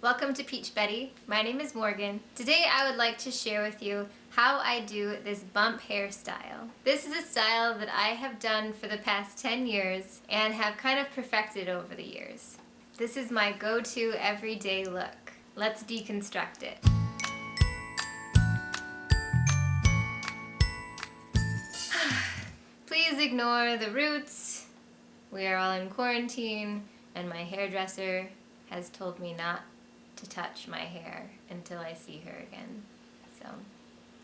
Welcome to Peach Betty. My name is Morgan. Today I would like to share with you how I do this bump hairstyle. This is a style that I have done for the past 10 years and have kind of perfected over the years. This is my go-to everyday look. Let's deconstruct it. Please ignore the roots. We are all in quarantine and my hairdresser has told me not to touch my hair until I see her again. So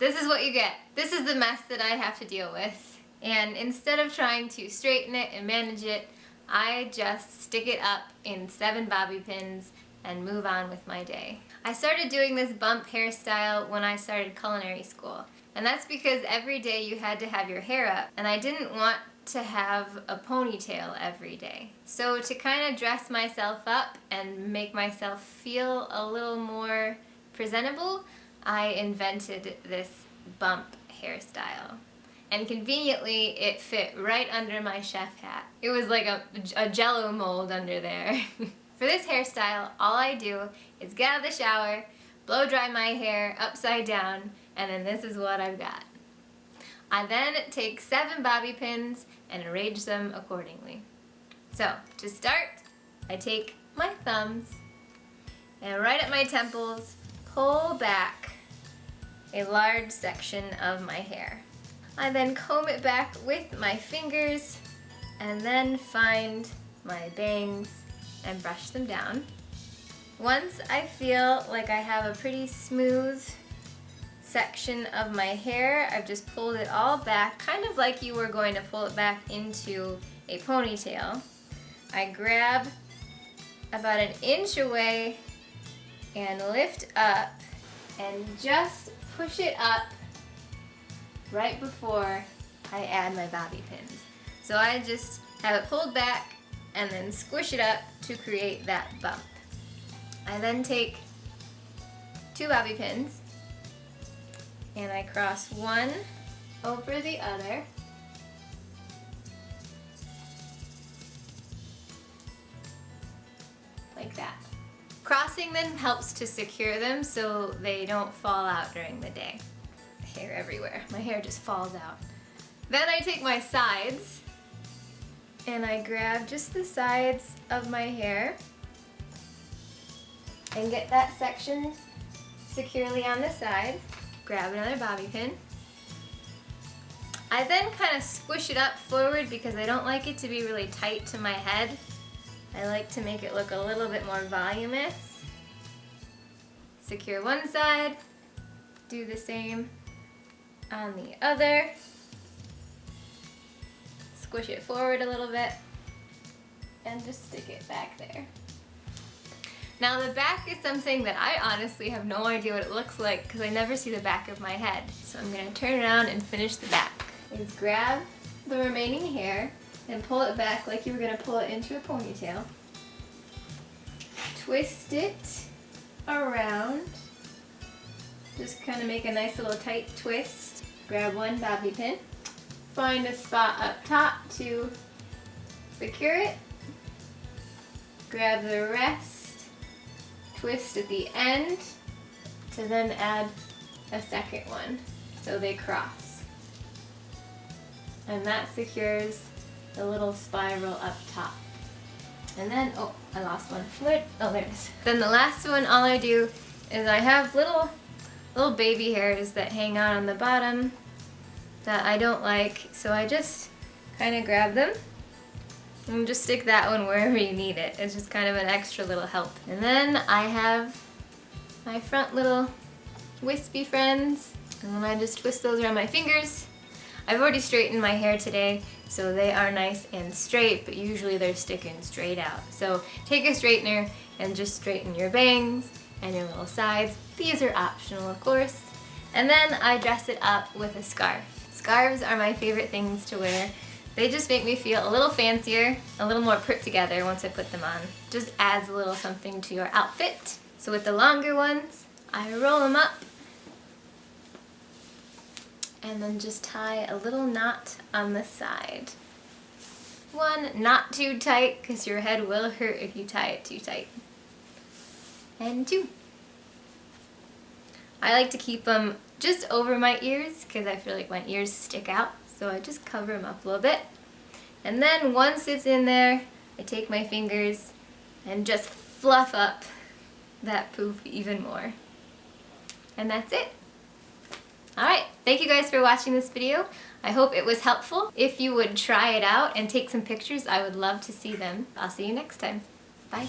this is what you get. This is the mess that I have to deal with. And instead of trying to straighten it and manage it, I just stick it up in 7 bobby pins and move on with my day. I started doing this bump hairstyle when I started culinary school. And that's because every day you had to have your hair up, and I didn't want to have a ponytail every day. So to kind of dress myself up and make myself feel a little more presentable, I invented this bump hairstyle. And conveniently, it fit right under my chef hat. It was like a jello mold under there. For this hairstyle, all I do is get out of the shower, blow dry my hair upside down, and then this is what I've got. I then take 7 bobby pins and arrange them accordingly. So, to start, I take my thumbs and right at my temples, pull back a large section of my hair. I then comb it back with my fingers and then find my bangs and brush them down. Once I feel like I have a pretty smooth section of my hair, I've just pulled it all back, kind of like you were going to pull it back into a ponytail. I grab about 1 inch away and lift up and just push it up right before I add my bobby pins. So I just have it pulled back and then squish it up to create that bump. I then take 2 bobby pins and I cross one over the other. Like that. Crossing them helps to secure them so they don't fall out during the day. Hair everywhere. My hair just falls out. Then I take my sides and I grab just the sides of my hair and get that section securely on the side. Grab another bobby pin. I then kind of squish it up forward because I don't like it to be really tight to my head. I like to make it look a little bit more voluminous. Secure one side, do the same on the other. Squish it forward a little bit and just stick it back there. Now the back is something that I honestly have no idea what it looks like because I never see the back of my head. So I'm going to turn around and finish the back. Is grab the remaining hair and pull it back like you were going to pull it into a ponytail. Twist it around. Just kind of make a nice little tight twist. Grab one bobby pin. Find a spot up top to secure it. Grab the rest. Twist at the end to then add a second one so they cross. And that secures the little spiral up top. And then, oh, I lost one. Oh, there it is. Then the last one, all I do is I have little baby hairs that hang out on the bottom that I don't like, so I just kind of grab them and just stick that one wherever you need it. It's just kind of an extra little help. And then I have my front little wispy friends, and then I just twist those around my fingers. I've already straightened my hair today, so they are nice and straight, but usually they're sticking straight out. So take a straightener and just straighten your bangs and your little sides. These are optional, of course. And then I dress it up with a scarf. Scarves are my favorite things to wear. They just make me feel a little fancier, a little more put together once I put them on. Just adds a little something to your outfit. So with the longer ones, I roll them up and then just tie a little knot on the side. One, not too tight because your head will hurt if you tie it too tight. and 2. I like to keep them just over my ears because I feel like my ears stick out, so I just cover them up a little bit. And then once it's in there, I take my fingers and just fluff up that poof even more. And that's it. Alright, thank you guys for watching this video. I hope it was helpful. If you would try it out and take some pictures, I would love to see them. I'll see you next time. Bye.